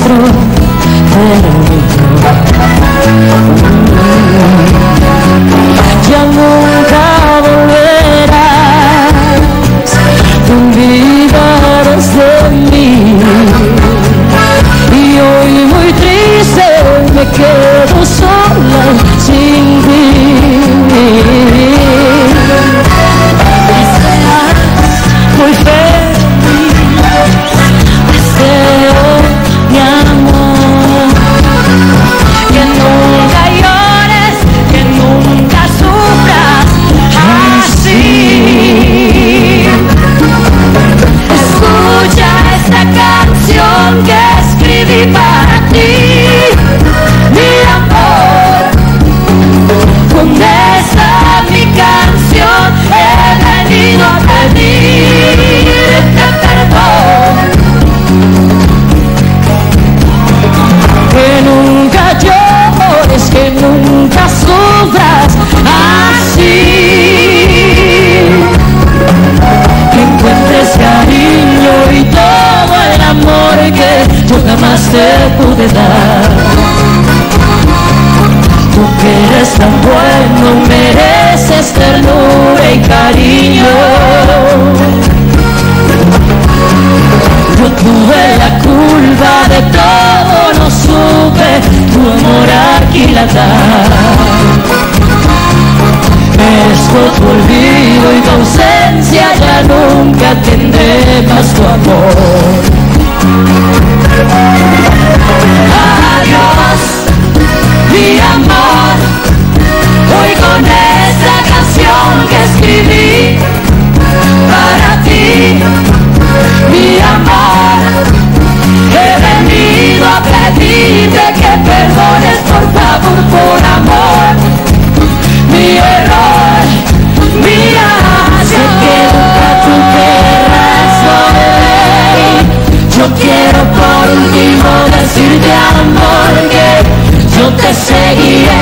nuestro terminó. Ya nunca volverás, te olvidarás de mí. Y hoy muy triste me quedo sola sin ti. Y serás muy feliz, deseo mi amor, que nunca llores, que nunca sufras así. Escucha esta canción que escribí para ti, mi amor. Con esta mi canción he venido a pedirte perdón. Que nunca llores, que nunca sufras así. Que encuentres cariño y todo el amor que yo jamás te pude dar. Tú que eres tan bueno, mereces ternura y cariño. Yo tuve la culpa de todo, no supe tu amor aquilatar. Merezco tu olvido y tu ausencia, ya nunca tendré más tu amor. Adiós, mi amor, hoy con esta canción que escribí para ti, mi amor, he venido a pedirte que perdones por favor, por amor, mi error, mi amor. Sé que nunca tú querrás volver. Yo quiero por último decirte, amor, que yo te seguiré